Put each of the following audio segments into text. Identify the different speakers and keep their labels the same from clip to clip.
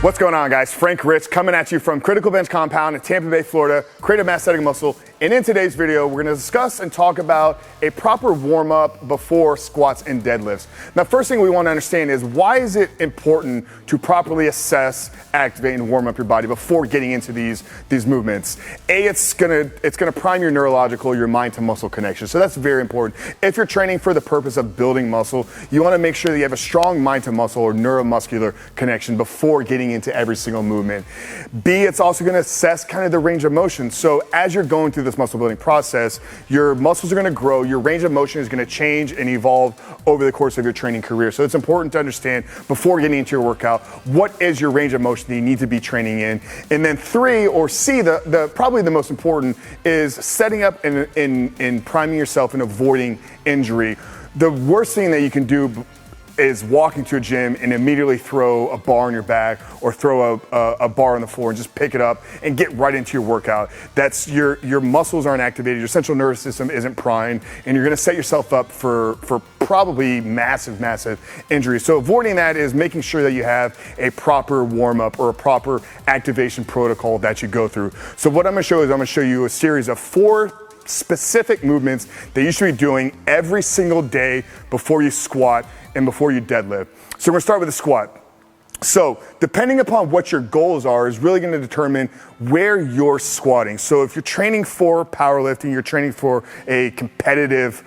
Speaker 1: What's going on, guys? Frank Rich coming at you from Critical Bench Compound in Tampa Bay, Florida, creative Massthetic Muscle. And in today's video, we're gonna discuss and talk about a proper warm-up before squats and deadlifts. Now, first thing we wanna understand is why is it important to properly assess, activate, and warm up your body before getting into these movements? It's gonna prime your neurological, your mind to muscle connection. So that's very important. If you're training for the purpose of building muscle, you wanna make sure that you have a strong mind to muscle or neuromuscular connection before getting into every single movement. B, it's also gonna assess kind of the range of motion. So as you're going through this muscle building process, your muscles are gonna grow, your range of motion is gonna change and evolve over the course of your training career. So it's important to understand before getting into your workout, what is your range of motion that you need to be training in? And then three, or C, probably the most important, is setting up and priming yourself and avoiding injury. The worst thing that you can do is walking to a gym and immediately throw a bar on your back or throw a bar on the floor and just pick it up and get right into your workout. That's your muscles aren't activated, your central nervous system isn't primed, and you're gonna set yourself up for probably massive injury. So avoiding that is making sure that you have a proper warm-up or a proper activation protocol that you go through. So what I'm gonna show you a series of 4 specific movements that you should be doing every single day before you squat and before you deadlift. So we're gonna start with the squat. So depending upon what your goals are is really gonna determine where you're squatting. So if you're training for powerlifting, you're training for a competitive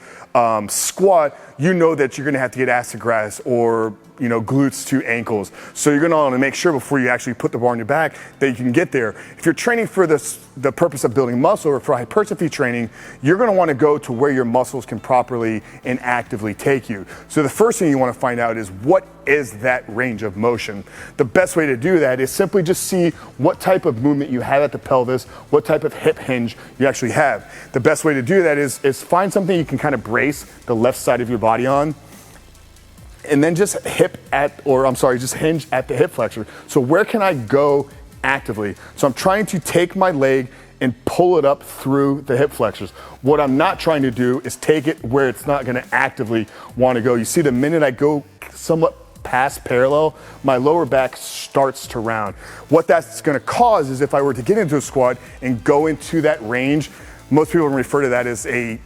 Speaker 1: squat, you know that you're gonna have to get ass to grass or glutes to ankles. So you're gonna wanna make sure before you actually put the bar on your back that you can get there. If you're training for the purpose of building muscle or for hypertrophy training, you're gonna wanna go to where your muscles can properly and actively take you. So the first thing you wanna find out is what is that range of motion? The best way to do that is simply just see what type of movement you have at the pelvis, what type of hip hinge you actually have. The best way to do that is find something you can kind of brace the left side of your body on, and then just hinge at the hip flexor. So where can I go actively? So I'm trying to take my leg and pull it up through the hip flexors. What I'm not trying to do is take it where it's not gonna actively wanna go. You see, the minute I go somewhat past parallel, my lower back starts to round. What that's gonna cause is if I were to get into a squat and go into that range, most people refer to that as a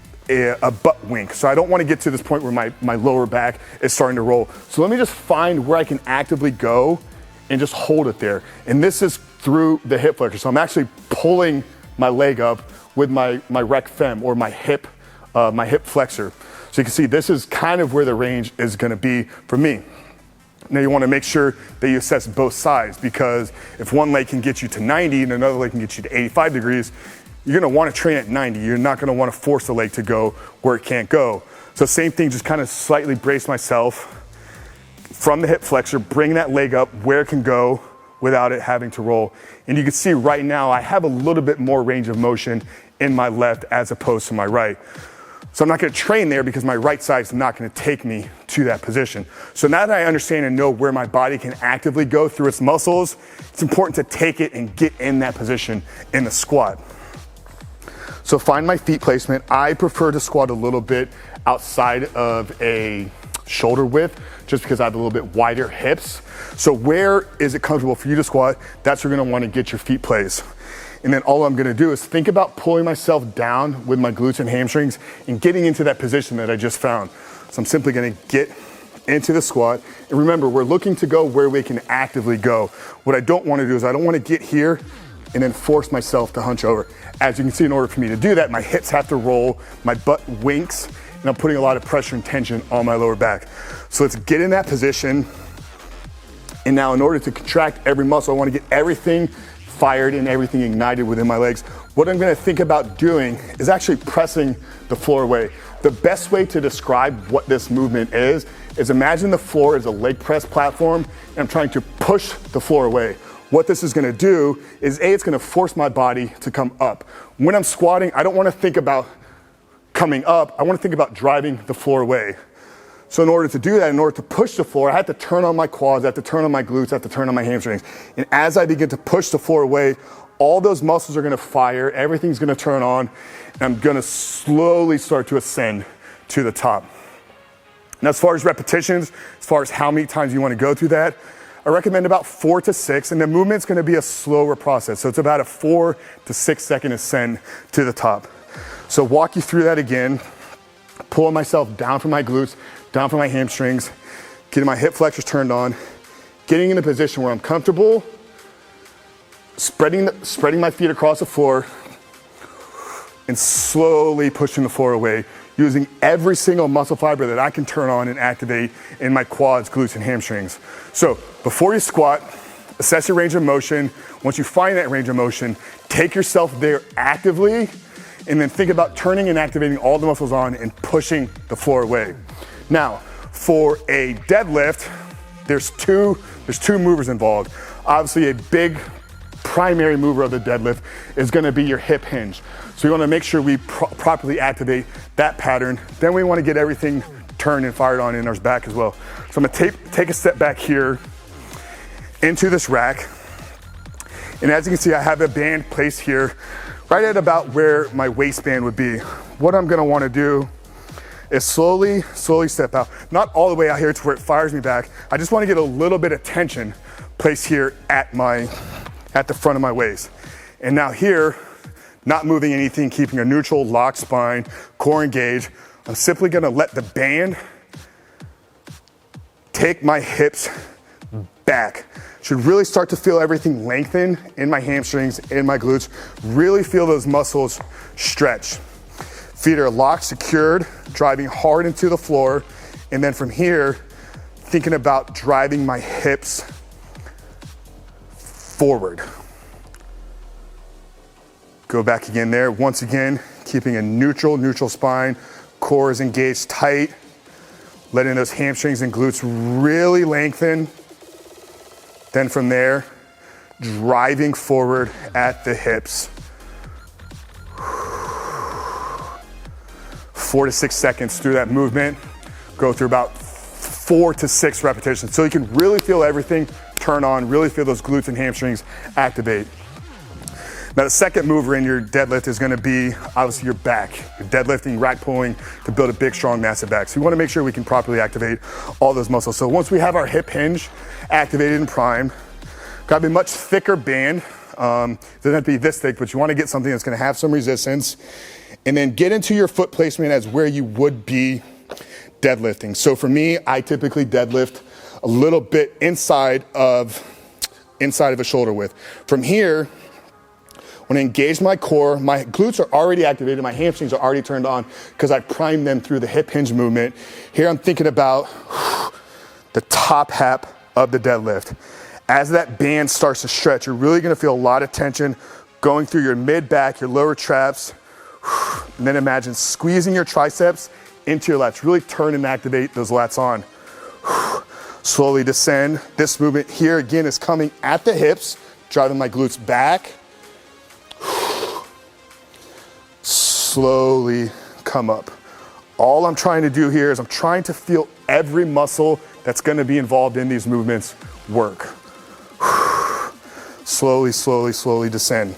Speaker 1: butt wink. So I don't want to get to this point where my lower back is starting to roll. So let me just find where I can actively go and just hold it there. And this is through the hip flexor. So I'm actually pulling my leg up with my rec fem or my hip flexor. So you can see this is kind of where the range is going to be for me. Now you want to make sure that you assess both sides, because if one leg can get you to 90 and another leg can get you to 85 degrees, you're gonna wanna train at 90. You're not gonna wanna force the leg to go where it can't go. So same thing, just kind of slightly brace myself from the hip flexor, bring that leg up where it can go without it having to roll. And you can see right now, I have a little bit more range of motion in my left as opposed to my right. So I'm not gonna train there because my right side is not gonna take me to that position. So now that I understand and know where my body can actively go through its muscles, it's important to take it and get in that position in the squat. So find my feet placement. I prefer to squat a little bit outside of a shoulder width, just because I have a little bit wider hips. So where is it comfortable for you to squat? That's where you're gonna wanna get your feet placed. And then all I'm gonna do is think about pulling myself down with my glutes and hamstrings and getting into that position that I just found. So I'm simply gonna get into the squat. And remember, we're looking to go where we can actively go. What I don't wanna do is I don't wanna get here and then force myself to hunch over. As you can see, in order for me to do that, my hips have to roll, my butt winks, and I'm putting a lot of pressure and tension on my lower back. So let's get in that position. And now in order to contract every muscle, I wanna get everything fired and everything ignited within my legs. What I'm gonna think about doing is actually pressing the floor away. The best way to describe what this movement is imagine the floor as a leg press platform, and I'm trying to push the floor away. What this is gonna do is it's gonna force my body to come up. When I'm squatting, I don't wanna think about coming up, I wanna think about driving the floor away. So in order to do that, in order to push the floor, I have to turn on my quads, I have to turn on my glutes, I have to turn on my hamstrings. And as I begin to push the floor away, all those muscles are gonna fire, everything's gonna turn on, and I'm gonna slowly start to ascend to the top. Now, as far as repetitions, as far as how many times you wanna go through that, I recommend about 4 to 6, and the movement's gonna be a slower process. So it's about a 4 to 6 second ascent to the top. So walk you through that again, pulling myself down from my glutes, down from my hamstrings, getting my hip flexors turned on, getting in a position where I'm comfortable, spreading my feet across the floor, and slowly pushing the floor away, using every single muscle fiber that I can turn on and activate in my quads, glutes, and hamstrings. So before you squat, assess your range of motion. Once you find that range of motion, take yourself there actively, and then think about turning and activating all the muscles on and pushing the floor away. Now, for a deadlift, there's two movers involved. Obviously, a big primary mover of the deadlift is gonna be your hip hinge. So we wanna make sure we properly activate that pattern. Then we wanna get everything turned and fired on in our back as well. So I'm gonna take a step back here into this rack. And as you can see, I have a band placed here right at about where my waistband would be. What I'm gonna wanna do is slowly step out. Not all the way out here to where it fires me back. I just wanna get a little bit of tension placed here at the front of my waist. And now here, not moving anything, keeping a neutral locked spine, core engaged. I'm simply gonna let the band take my hips back. Should really start to feel everything lengthen in my hamstrings, in my glutes. Really feel those muscles stretch. Feet are locked, secured, driving hard into the floor. And then from here, thinking about driving my hips forward. Go back again there. Once again, keeping a neutral spine, core is engaged tight, letting those hamstrings and glutes really lengthen. Then from there, driving forward at the hips. 4 to 6 seconds through that movement. Go through about 4 to 6 repetitions. So you can really feel everything turn on, really feel those glutes and hamstrings activate. Now the second mover in your deadlift is gonna be obviously your back. You're deadlifting, rack pulling to build a big, strong, massive back. So we wanna make sure we can properly activate all those muscles. So once we have our hip hinge activated and primed, gotta be a much thicker band. Doesn't have to be this thick, but you wanna get something that's gonna have some resistance. And then get into your foot placement as where you would be deadlifting. So for me, I typically deadlift a little bit inside of a shoulder width. From here, when I engage my core, my glutes are already activated, my hamstrings are already turned on because I primed them through the hip hinge movement. Here I'm thinking about the top half of the deadlift. As that band starts to stretch, you're really gonna feel a lot of tension going through your mid back, your lower traps, and then imagine squeezing your triceps into your lats. Really turn and activate those lats on. Slowly descend. This movement here again is coming at the hips, driving my glutes back. Slowly come up. All I'm trying to do here is I'm trying to feel every muscle that's gonna be involved in these movements work. Slowly descend.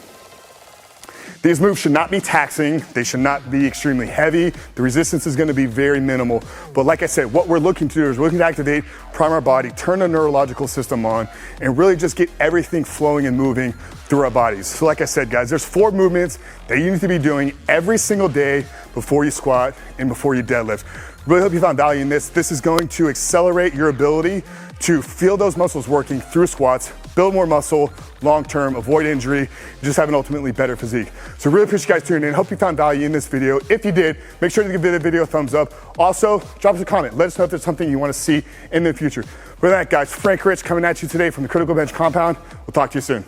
Speaker 1: These moves should not be taxing. They should not be extremely heavy. The resistance is gonna be very minimal. But like I said, what we're looking to do is we're looking to activate, prime our body, turn the neurological system on, and really just get everything flowing and moving through our bodies. So like I said, guys, there's 4 movements that you need to be doing every single day before you squat and before you deadlift. Really hope you found value in this. This is going to accelerate your ability to feel those muscles working through squats, build more muscle long-term, avoid injury, just have an ultimately better physique. So really appreciate you guys tuning in. Hope you found value in this video. If you did, make sure to give the video a thumbs up. Also, drop us a comment. Let us know if there's something you want to see in the future. With that, guys, Frank Rich coming at you today from the Critical Bench compound. We'll talk to you soon.